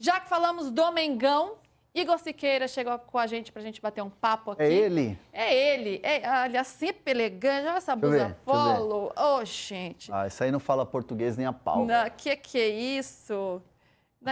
Já que falamos do Mengão, Igor Siqueira chegou com a gente pra gente bater um papo aqui. É ele? É ele. Olha, sempre elegante. Olha essa blusa polo. Ô, gente. Ah, isso aí não fala português nem a pau. Que é isso?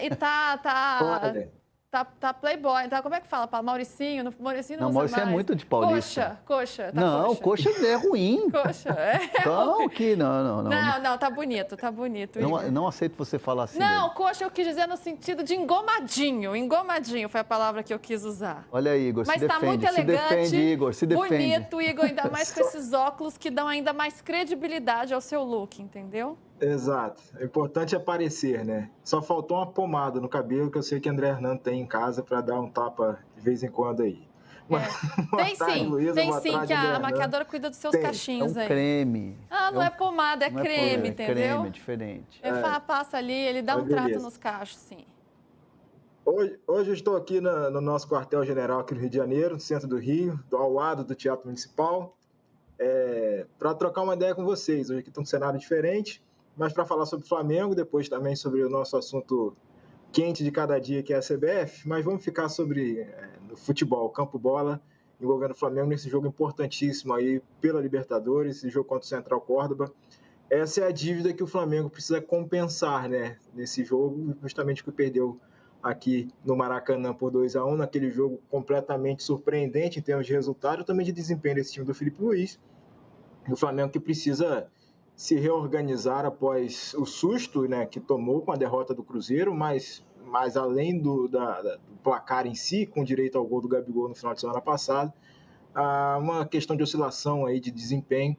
E tá playboy. Tá, como é que fala? Mauricinho? Mauricinho não usa Mauricinho mais. é muito de paulista. Coxa. Tá não, coxa é ruim. Coxa, é. Então, que não. Não, tá bonito. Eu não aceito você falar assim. Não, dele. coxa eu quis dizer no sentido de engomadinho. Engomadinho foi a palavra que eu quis usar. Olha aí, Igor, Mas se tá defende. muito elegante, se defende, Igor, se defende. Bonito, Igor, ainda mais com esses óculos que dão ainda mais credibilidade ao seu look, entendeu? Exato. O importante é aparecer, né? Só faltou uma pomada no cabelo que eu sei que André Hernando tem em casa para dar um tapa de vez em quando aí. Tem sim, que a maquiadora cuida dos seus cachinhos aí. É um aí. creme. Não é pomada, é creme, entendeu? É creme, é diferente. Passa ali, ele dá um trato nos cachos, sim. Hoje eu estou aqui no nosso quartel-general aqui no Rio de Janeiro, no centro do Rio, ao lado do Teatro Municipal, para trocar uma ideia com vocês. Hoje aqui está um cenário diferente, mas para falar sobre o Flamengo, depois também sobre o nosso assunto quente de cada dia, que é a CBF, mas vamos ficar sobre no futebol, campo-bola, envolvendo o Flamengo nesse jogo importantíssimo aí pela Libertadores, esse jogo contra o Central Córdoba. Essa é a dívida que o Flamengo precisa compensar, né, nesse jogo, justamente que perdeu aqui no Maracanã por 2-1, naquele jogo completamente surpreendente em termos de resultado e também de desempenho desse time do Filipe Luís. E o Flamengo que precisa se reorganizar após o susto, né, que tomou com a derrota do Cruzeiro, mas além do placar em si, com direito ao gol do Gabigol no final de semana passado, uma questão de oscilação aí de desempenho,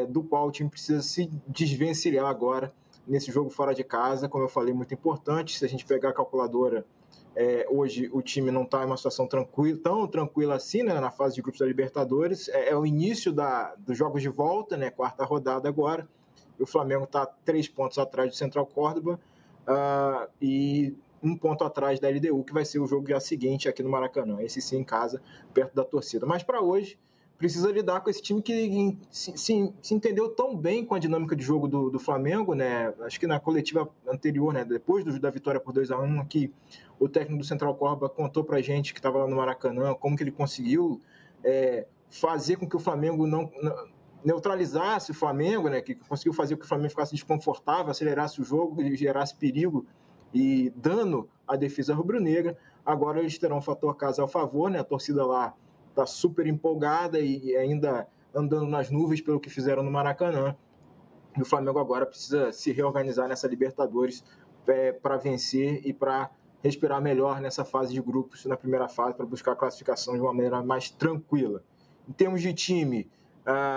do qual o time precisa se desvencilhar agora nesse jogo fora de casa, como eu falei, muito importante. Se a gente pegar a calculadora, hoje o time não está em uma situação tão tranquila assim, né, na fase de grupos da Libertadores. É o início dos jogos de volta, né, quarta rodada agora. O Flamengo está 3 pontos atrás do Central Córdoba e 1 ponto atrás da LDU, que vai ser o jogo já seguinte aqui no Maracanã. Esse sim em casa, perto da torcida. Mas para hoje, precisa lidar com esse time que se entendeu tão bem com a dinâmica de jogo do Flamengo, né? Acho que na coletiva anterior, né, depois da vitória por 2-1, que o técnico do Central Córdoba contou pra gente que estava lá no Maracanã, como que ele conseguiu fazer com que o Flamengo não neutralizasse o Flamengo, né? Que conseguiu fazer com que o Flamengo ficasse desconfortável, acelerasse o jogo e gerasse perigo e dano à defesa rubro-negra. Agora eles terão um fator casa ao favor, né? A torcida lá está super empolgada e ainda andando nas nuvens pelo que fizeram no Maracanã. E o Flamengo agora precisa se reorganizar nessa Libertadores para vencer e para respirar melhor nessa fase de grupos, na primeira fase, para buscar a classificação de uma maneira mais tranquila. Em termos de time,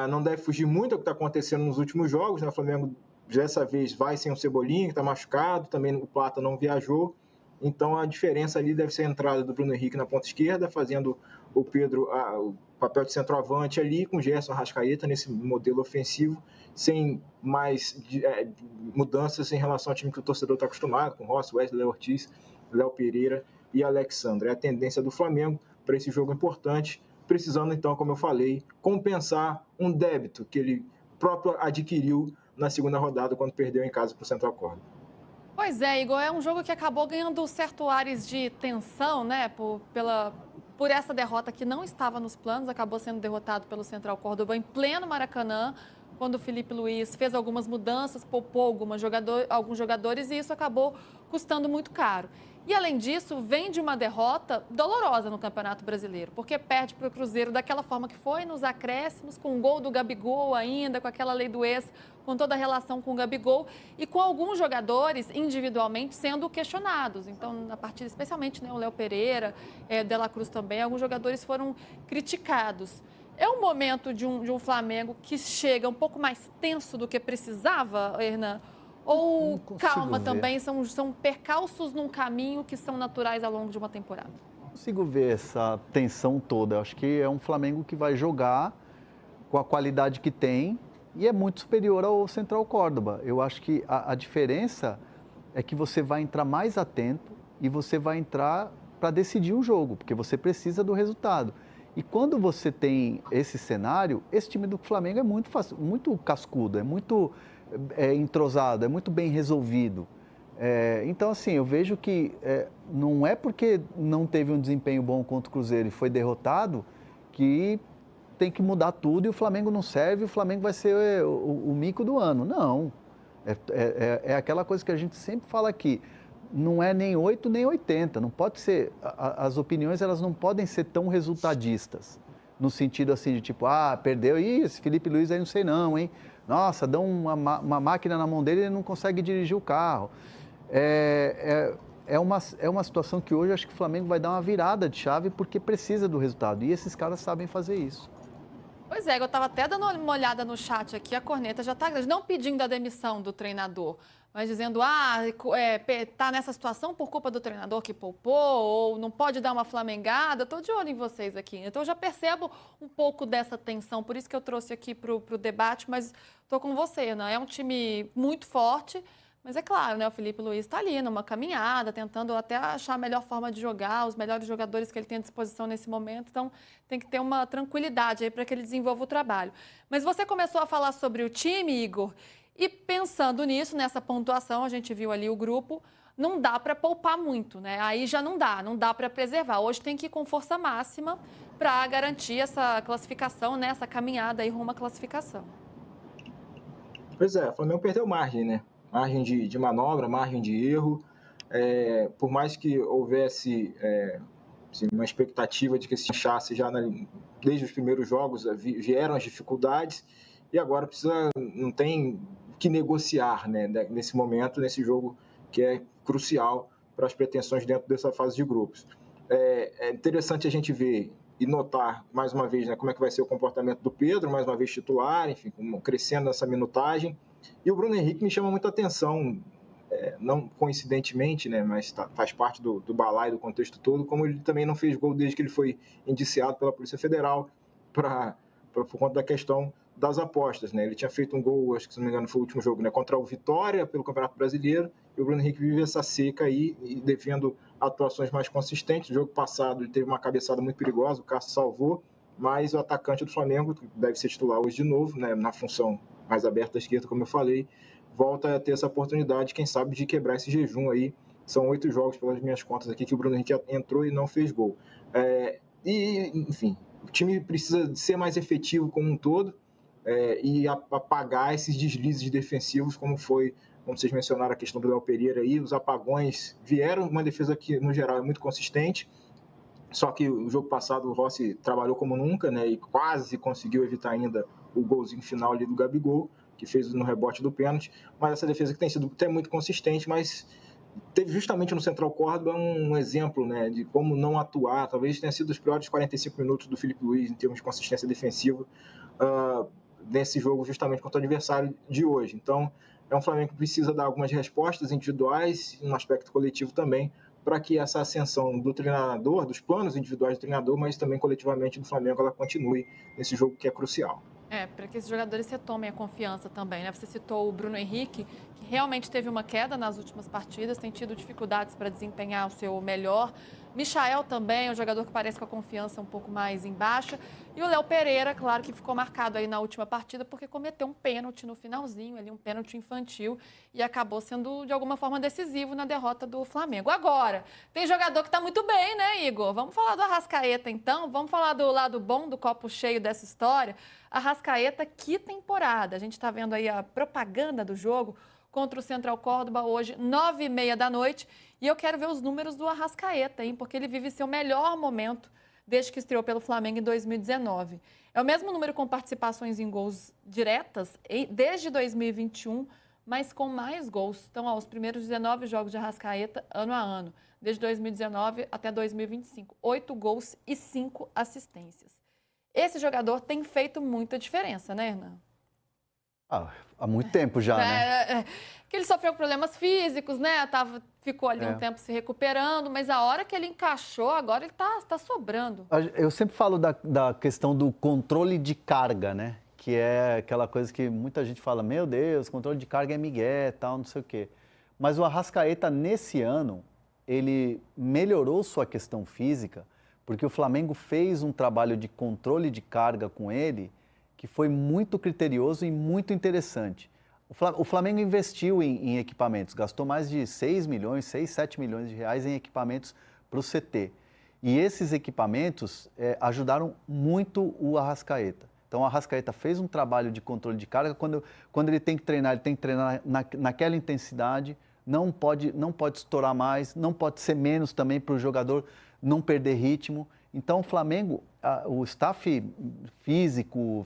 não deve fugir muito ao que está acontecendo nos últimos jogos, né? O Flamengo dessa vez vai sem o Cebolinha, que está machucado, também o Plata não viajou. Então, a diferença ali deve ser a entrada do Bruno Henrique na ponta esquerda, fazendo o Pedro o papel de centroavante ali, com Gerson Arrascaeta nesse modelo ofensivo, sem mais mudanças em relação ao time que o torcedor está acostumado, com Rossi, Wesley Ortiz, Léo Pereira e Alexandre. É a tendência do Flamengo para esse jogo importante, precisando, então, como eu falei, compensar um débito que ele próprio adquiriu na segunda rodada, quando perdeu em casa para o Central Córdoba. Pois é, Igor, é um jogo que acabou ganhando certo ares de tensão, né, por essa derrota que não estava nos planos, acabou sendo derrotado pelo Central Córdoba em pleno Maracanã, quando o Filipe Luís fez algumas mudanças, poupou alguns jogadores e isso acabou custando muito caro. E, além disso, vem de uma derrota dolorosa no Campeonato Brasileiro, porque perde para o Cruzeiro daquela forma que foi, nos acréscimos, com o gol do Gabigol ainda, com aquela lei do ex, com toda a relação com o Gabigol e com alguns jogadores individualmente sendo questionados. Então, na partida, especialmente, né, o Léo Pereira, De La Cruz também, alguns jogadores foram criticados. É um momento de um Flamengo que chega um pouco mais tenso do que precisava, Hernan? Ou calma também, são percalços num caminho que são naturais ao longo de uma temporada? Não consigo ver essa tensão toda. Eu acho que é um Flamengo que vai jogar com a qualidade que tem e é muito superior ao Central Córdoba. Eu acho que a diferença é que você vai entrar mais atento e você vai entrar para decidir o jogo, porque você precisa do resultado. E quando você tem esse cenário, esse time do Flamengo é muito cascudo, é muito entrosado, é muito bem resolvido. Então, assim, eu vejo que não é porque não teve um desempenho bom contra o Cruzeiro e foi derrotado que tem que mudar tudo e o Flamengo não serve, e o Flamengo vai ser o mico do ano. Não. É aquela coisa que a gente sempre fala aqui. Não é nem 8 nem 80. Não pode ser. As opiniões elas não podem ser tão resultadistas. No sentido assim de tipo, perdeu, esse Felipe Luiz aí não sei não, hein? Nossa, dão uma máquina na mão dele e ele não consegue dirigir o carro. É uma situação que hoje acho que o Flamengo vai dar uma virada de chave porque precisa do resultado. E esses caras sabem fazer isso. Pois é, eu estava até dando uma olhada no chat aqui, a corneta já está grande, não pedindo a demissão do treinador, mas dizendo, tá nessa situação por culpa do treinador que poupou, ou não pode dar uma flamengada. Estou de olho em vocês aqui. Então, eu já percebo um pouco dessa tensão, por isso que eu trouxe aqui para o debate, mas estou com você, né? É um time muito forte, mas é claro, né? O Felipe Luiz está ali numa caminhada, tentando até achar a melhor forma de jogar, os melhores jogadores que ele tem à disposição nesse momento. Então, tem que ter uma tranquilidade aí para que ele desenvolva o trabalho. Mas você começou a falar sobre o time, Igor, e pensando nisso, nessa pontuação, a gente viu ali o grupo, não dá para poupar muito, né? Aí já não dá para preservar. Hoje tem que ir com força máxima para garantir essa classificação, né? Essa caminhada aí rumo à classificação. Pois é, o Flamengo perdeu margem, né? Margem de manobra, margem de erro. Por mais que houvesse uma expectativa de que se achasse já desde os primeiros jogos, vieram as dificuldades e agora não tem que negociar, né, nesse momento, nesse jogo que é crucial para as pretensões dentro dessa fase de grupos. É interessante a gente ver e notar, mais uma vez, né, como é que vai ser o comportamento do Pedro, mais uma vez titular, enfim, crescendo essa minutagem. E o Bruno Henrique me chama muita atenção, não coincidentemente, né, mas faz parte do balaio, do contexto todo, como ele também não fez gol desde que ele foi indiciado pela Polícia Federal por conta da questão das apostas, né? Ele tinha feito um gol, acho que se não me engano foi o último jogo, né, contra o Vitória pelo Campeonato Brasileiro, e o Bruno Henrique vive essa seca aí, e devendo atuações mais consistentes. No jogo passado ele teve uma cabeçada muito perigosa, o Cássio salvou, mas o atacante do Flamengo, que deve ser titular hoje de novo, né, na função mais aberta à esquerda, como eu falei, volta a ter essa oportunidade, quem sabe, de quebrar esse jejum aí. São 8 jogos, pelas minhas contas aqui, que o Bruno Henrique entrou e não fez gol. Enfim, o time precisa ser mais efetivo como um todo e apagar esses deslizes defensivos, como vocês mencionaram a questão do Léo Pereira aí, os apagões vieram, uma defesa que, no geral, é muito consistente, só que o jogo passado o Rossi trabalhou como nunca, né, e quase conseguiu evitar ainda o golzinho final ali do Gabigol, que fez no rebote do pênalti, mas essa defesa que tem sido até muito consistente, mas teve justamente no Central Córdoba um exemplo, né, de como não atuar. Talvez tenha sido os piores 45 minutos do Felipe Luiz em termos de consistência defensiva nesse jogo justamente contra o adversário de hoje. Então, é um Flamengo que precisa dar algumas respostas individuais e um aspecto coletivo também, para que essa ascensão do treinador, dos planos individuais do treinador, mas também coletivamente do Flamengo, ela continue nesse jogo que é crucial. Para que esses jogadores retomem a confiança também, né? Você citou o Bruno Henrique, que realmente teve uma queda nas últimas partidas, tem tido dificuldades para desempenhar o seu melhor. Michael também, um jogador que parece com a confiança um pouco mais em baixa. E o Léo Pereira, claro que ficou marcado aí na última partida porque cometeu um pênalti no finalzinho, ali um pênalti infantil, e acabou sendo, de alguma forma, decisivo na derrota do Flamengo. Agora, tem jogador que está muito bem, né, Igor? Vamos falar do Arrascaeta, então? Vamos falar do lado bom, do copo cheio dessa história? Arrascaeta, que temporada! A gente está vendo aí a propaganda do jogo contra o Central Córdoba hoje, 9h30 da noite. E eu quero ver os números do Arrascaeta, hein? Porque ele vive seu melhor momento desde que estreou pelo Flamengo em 2019. É o mesmo número com participações em gols diretas desde 2021, mas com mais gols. Então, os primeiros 19 jogos de Arrascaeta, ano a ano, desde 2019 até 2025. 8 gols e 5 assistências. Esse jogador tem feito muita diferença, né, Hernan? Há muito tempo já, né? Que ele sofreu problemas físicos, né? Ficou ali um tempo se recuperando, mas a hora que ele encaixou, agora ele tá sobrando. Eu sempre falo da questão do controle de carga, né? Que é aquela coisa que muita gente fala, meu Deus, controle de carga é migué, tal, não sei o quê. Mas o Arrascaeta, nesse ano, ele melhorou sua questão física, porque o Flamengo fez um trabalho de controle de carga com ele que foi muito criterioso e muito interessante. O Flamengo investiu em equipamentos, gastou mais de 6 milhões, 6, 7 milhões de reais em equipamentos para o CT. E esses equipamentos ajudaram muito o Arrascaeta. Então, o Arrascaeta fez um trabalho de controle de carga. Quando ele tem que treinar naquela intensidade, não pode estourar mais, não pode ser menos também para o jogador não perder ritmo. Então, o Flamengo, o staff físico,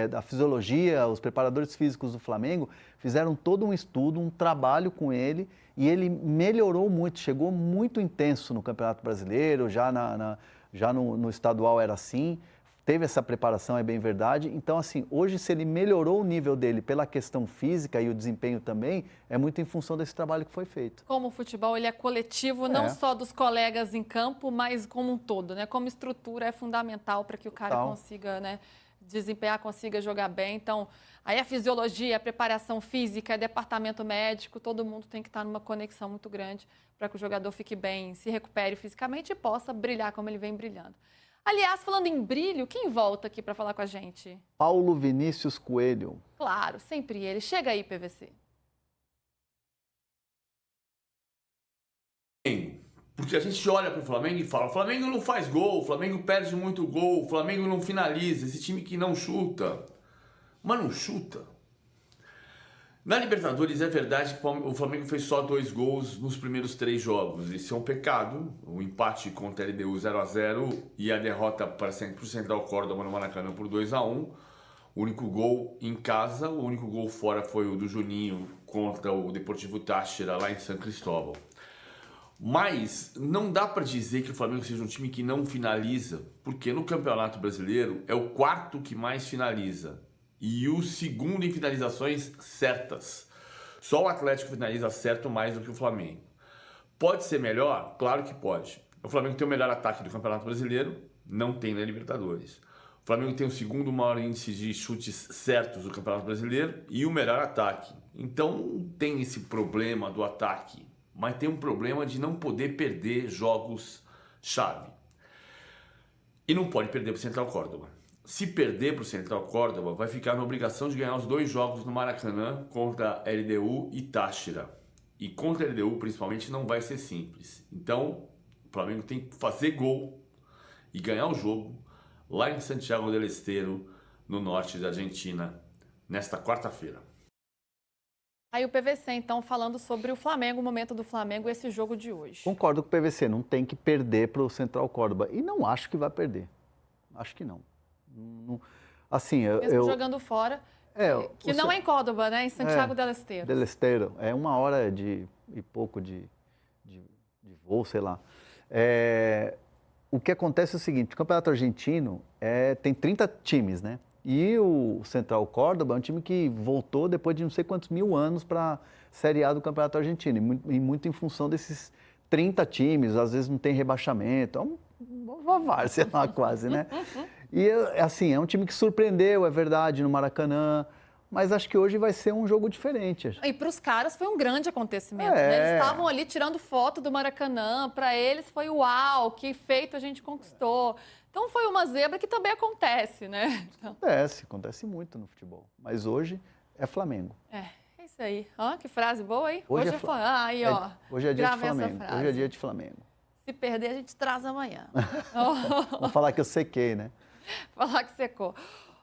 da fisiologia, os preparadores físicos do Flamengo fizeram todo um estudo, um trabalho com ele e ele melhorou muito, chegou muito intenso no Campeonato Brasileiro, já no estadual era assim, teve essa preparação, é bem verdade. Então, assim, hoje se ele melhorou o nível dele pela questão física e o desempenho também, é muito em função desse trabalho que foi feito. Como o futebol ele é coletivo, não só dos colegas em campo, mas como um todo, né? Como estrutura é fundamental para que o cara consiga, né, desempenhar, consiga jogar bem. Então, aí a fisiologia, a preparação física, o departamento médico, todo mundo tem que estar numa conexão muito grande para que o jogador fique bem, se recupere fisicamente e possa brilhar como ele vem brilhando. Aliás, falando em brilho, quem volta aqui para falar com a gente? Paulo Vinícius Coelho. Claro, sempre ele. Chega aí, PVC. Porque a gente olha para o Flamengo e fala, o Flamengo não faz gol, o Flamengo perde muito gol, o Flamengo não finaliza, esse time que não chuta. Mas não chuta. Na Libertadores é verdade que o Flamengo fez só 2 gols nos primeiros 3 jogos. Isso é um pecado. O empate contra a LDU 0-0 e a derrota para o Central Córdoba no Maracanã por 2-1. O único gol em casa, o único gol fora foi o do Juninho contra o Deportivo Táchira lá em São Cristóvão. Mas não dá para dizer que o Flamengo seja um time que não finaliza, porque no Campeonato Brasileiro é o 4º que mais finaliza e o 2º em finalizações certas. Só o Atlético finaliza certo mais do que o Flamengo. Pode ser melhor? Claro que pode. O Flamengo tem o melhor ataque do Campeonato Brasileiro, não tem na Libertadores. O Flamengo tem o 2º maior índice de chutes certos do Campeonato Brasileiro e o melhor ataque. Então não tem esse problema do ataque, mas tem um problema de não poder perder jogos-chave. E não pode perder para o Central Córdoba. Se perder para o Central Córdoba, vai ficar na obrigação de ganhar os 2 jogos no Maracanã contra a LDU e Táchira. E contra a LDU, principalmente, não vai ser simples. Então, o Flamengo tem que fazer gol e ganhar o jogo lá em Santiago del Estero, no norte da Argentina, nesta quarta-feira. Aí o PVC, então, falando sobre o Flamengo, o momento do Flamengo, esse jogo de hoje. Concordo com o PVC, não tem que perder para o Central Córdoba. E não acho que vai perder. Acho que não. Assim, mesmo jogando fora, que não é em Córdoba, né? Em Santiago del Estero. Del Estero. É 1 hora e pouco de voo, sei lá. O que acontece é o seguinte, o Campeonato Argentino tem 30 times, né? E o Central Córdoba é um time que voltou depois de não sei quantos mil anos para a Série A do Campeonato Argentino. E muito em função desses 30 times, às vezes não tem rebaixamento. É uma várzea lá quase, né? E, assim, é um time que surpreendeu, é verdade, no Maracanã, mas acho que hoje vai ser um jogo diferente. E para os caras foi um grande acontecimento, né? Eles estavam ali tirando foto do Maracanã, para eles foi uau, que feito a gente conquistou. Então foi uma zebra que também acontece, né? Então... Acontece muito no futebol, mas hoje é Flamengo. É isso aí. Que frase boa, hein? Hoje é Flamengo. Aí, ó. Hoje é dia de Flamengo. Hoje é dia de Flamengo. Se perder, a gente traz amanhã. Vamos falar que eu sequei, né? Falar que secou.